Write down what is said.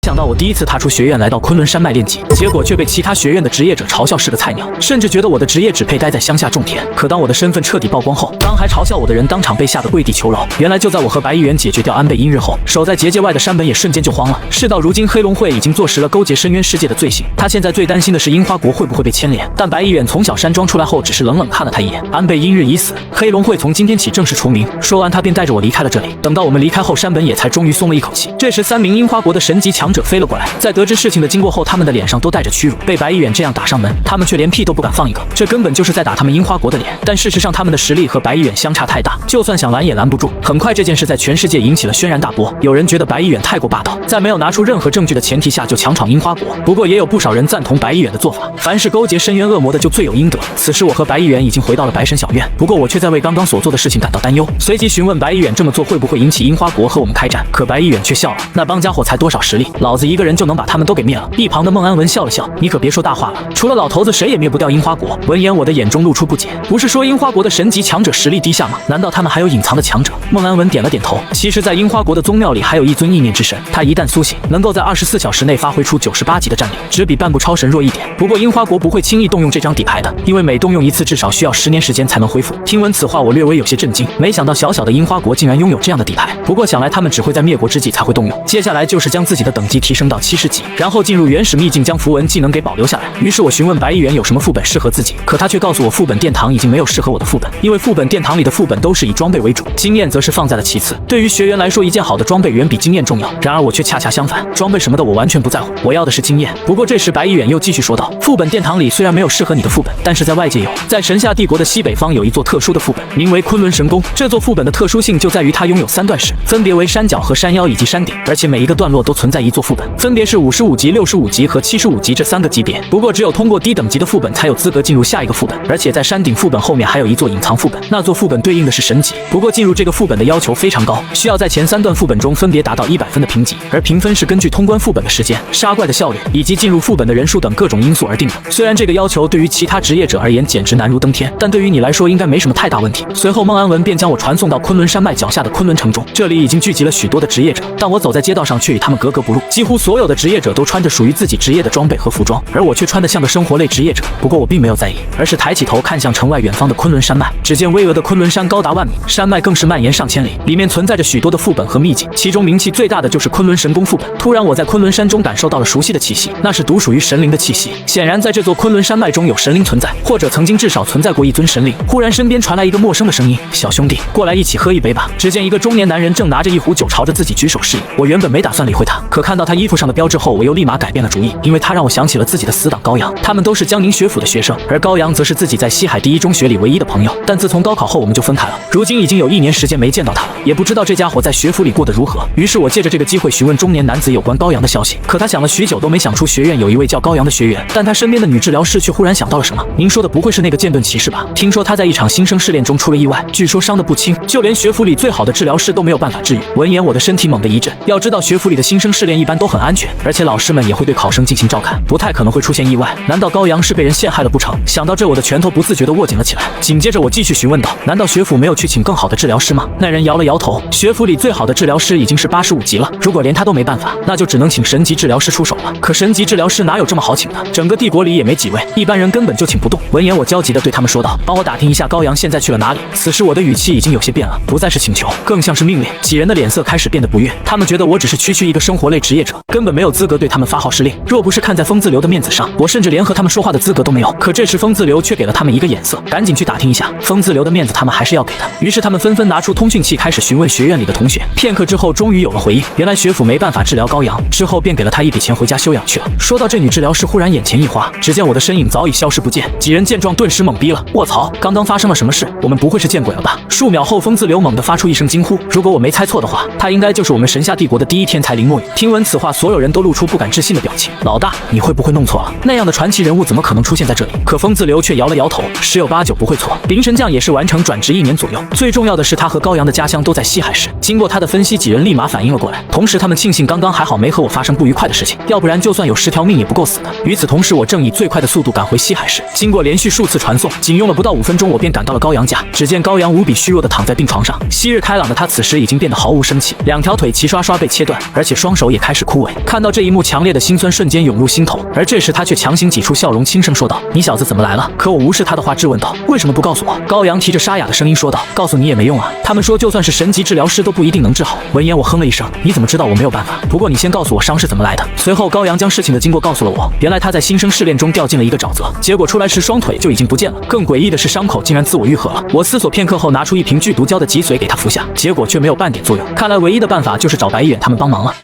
想到我第一次踏出学院来到昆仑山脉练级，结果却被其他学院的职业者嘲笑是个菜鸟，甚至觉得我的职业只配待在乡下种田。可当我的身份彻底曝光后，刚还嘲笑我的人当场被吓得跪地求饶。原来就在我和白衣元解决掉安倍英日后，守在结界外的山本也瞬间就慌了。事到如今，黑龙会已经坐实了勾结深渊世界的罪行，他现在最担心的是樱花国会不会被牵连。但白衣远从小山庄出来后，只是冷冷看了他一眼。安倍英日已死，黑龙会从今天起正式除名。说完，他便带着我离开了这里。等到我们离开后，山本也才终于松了一口气。这时，3名樱花国的神级强者飞了过来，在得知事情的经过后，他们的脸上都带着屈辱。被白衣远这样打上门，他们却连屁都不敢放一个，这根本就是在打他们樱花国的脸。但事实上，他们的实力和白衣远相差太大，就算想拦也拦不住。很快，这件事在全世界引起了轩然大波。有人觉得白衣远太过霸道，在没有拿出任何证据的前提下就强闯樱花国。不过，也有不少人赞同白衣远的做法。凡是勾结深渊恶魔的，就罪有应得。此时，我和白衣远已经回到了白神小院，不过我却在为刚刚所做的事情感到担忧，随即询问白衣远这么做会不会引起樱花国和我们开战。可白衣远却笑了，那帮家伙才多少实力，老子一个人就能把他们都给灭了。一旁的孟安文笑了笑，你可别说大话了，除了老头子谁也灭不掉樱花国。闻言，我的眼中露出不解，不是说樱花国的神级强者实力低下吗？难道他们还有隐藏的强者？孟安文点了点头，其实在樱花国的宗庙里还有一尊意念之神，他一旦苏醒，能够在24小时内发挥出98级的战力，只比半步超神弱一点。不过樱花国不会轻易动用这张底牌的，因为每动用一次至少需要10年时间才能恢复。听闻此话，我略微有些震惊，没想到小小的樱花国竟然拥有这样的底牌。不过想来他们只会在灭国之际才会动用，接下来就是将自己的等级提升到70级，然后进入原始秘境将符文技能给保留下来。于是我询问白衣元有什么副本适合自己，可他却告诉我副本殿堂已经没有适合我的副本，因为副本殿堂里的副本都是以装备为主，经验则是放在了其次。对于学员来说，一件好的装备远比经验重要，然而我却恰恰相反，装备什么的我完全不在乎，我要的是经验。不过这时白衣远又继续说道，副本殿堂里虽然没有适合你的副本，但是在外界有，在神夏帝国的西北方有一座特殊的副本，名为昆仑神宫。这座副本的特殊性就在于它拥有3段式，分别为山脚和山腰以及山顶，而且每一个段落都存在一座副本，分别是55级、65级和75级这3个级别。不过只有通过低等级的副本才有资格进入下一个副本，而且在山顶副本后面还有一座隐藏副本，那座副本对应的是神级。不过进入这个副本的要求非常高，需要在前3段副本中分别达到100分的评级，而评分是根据通关副本的时间、杀怪的效率以及进入副本的人数等各种因素而定的。虽然这个要求对于其他职业者而言简直难如登天，但对于你来说应该没什么太大问题。随后孟安文便将我传送到昆仑山脉脚下的昆仑城中，这里已经聚集了许多的职业者，但我走在街道上却与他们格格不入。几乎所有的职业者都穿着属于自己职业的装备和服装，而我却穿得像个生活类职业者。不过我并没有在意，而是抬起头看向城外远方的昆仑山脉。只见巍峨的昆仑山高达万米，山脉更是蔓延上千里，里面存在着许多的副本和秘境，其中名气最大的就是昆仑神宫副本。突然我在昆仑山中感受到了熟悉的气息，那是独属于神灵的气息。显然在这座昆仑山脉中有神灵存在，或者曾经至少存在过一尊神灵。忽然身边传来一个陌生的声音，小兄弟，过来一起喝一杯吧。只见一个中年男人正拿着一壶酒朝着自己举手示意，我原本没打算理会他，可看到他衣服上的标志后，我又立马改变了主意，因为他让我想起了自己的死党高阳，他们都是江宁学府的学生，而高阳则是自己在西海第一中学里唯一的朋友。但自从高考后我们就分开了，如今已经有1年时间没见到他了，也不知道这家伙在学府里过得如何。于是我借着这个机会询问中年男子有关高阳的消息，可他想了许久都没想出学院有一位叫高阳的学员，但他身边的女治疗师却忽然想到了什么，您说的不会是那个剑盾骑士吧？听说他在一场新生试炼中出了意外，据说伤得不轻，就连学府里最好的治疗师都没有办法治愈。闻言我的身体猛地一震，要知道学府里的新生试炼一般都很安全，而且老师们也会对考生进行照看，不太可能会出现意外。难道高阳是被人陷害了不成？想到这，我的拳头不自觉地握紧了起来。紧接着我继续询问道，难道学府没有去请更好的治疗师吗？那人摇了摇头，学府里最好的治疗师已经是85级了，如果连他都没办法，那就只能请神级治疗师出手了。可神级治疗师哪有这么好请的？整个帝国里也没几位，一般人根本就请不动。闻言我焦急地对他们说道，帮我打听一下高阳现在去了哪里。此时我的语气已经有些变了，不再是请求，更像是命令。几人的脸色开始变得不悦，他们觉得我只是区一个生活类职业者，根本没有资格对他们发号施令。若不是看在风自流的面子上，我甚至连和他们说话的资格都没有。可这时风自流却给了他们一个眼色，赶紧去打听一下。风自流的面子他们还是要给的，于是他们纷纷拿出通讯器开始询问学院里的同学。片刻之后终于有了回应，原来学府没办法治疗高阳，之后便给了他一笔钱回家休养去了。说到这，女治疗师忽然眼前一花，只见我的身影早已消失不见。几人见状顿时懵逼了，卧槽，刚刚发生了什么事？我们不会是见鬼了吧？数秒后风自流猛地发出一声惊呼，如果我没猜错的话，他应该就是我们神夏帝国的第一天才林墨雨。听闻此话，所有人都露出不敢置信的表情。老大，你会不会弄错了？那样的传奇人物怎么可能出现在这里？可风自流却摇了摇头，十有八九不会错。灵神将也是完成转职1年左右，最重要的是他和高阳的家乡都在西海市。经过他的分析，几人立马反应了过来，同时他们庆幸刚刚还好没和我发生不愉快的事情，要不然就算有10条命也不够死的。与此同时，我正以最快的速度赶回西海市，经过连续数次传送，仅用了不到5分钟，我便赶到了高阳家。只见高阳无比虚弱地躺在病床上，昔日开朗的他此时已经变得毫无生气，2条腿齐刷刷被切断，而且双手也开始始枯萎。看到这一幕，强烈的心酸瞬间涌入心头。而这时他却强行挤出笑容，轻声说道：“你小子怎么来了？”可我无视他的话，质问道：“为什么不告诉我？”高阳提着沙哑的声音说道：“告诉你也没用啊，他们说就算是神级治疗师都不一定能治好。”闻言我哼了一声：“你怎么知道我没有办法？不过你先告诉我伤是怎么来的。”随后高阳将事情的经过告诉了我。原来他在新生试炼中掉进了一个沼泽，结果出来时双腿就已经不见了。更诡异的是，伤口竟然自我愈合了。我思索片刻后，拿出一瓶剧毒胶的脊髓给他服下，结果却没有半点作用。看来唯一的办法就是找白眼他们帮忙了。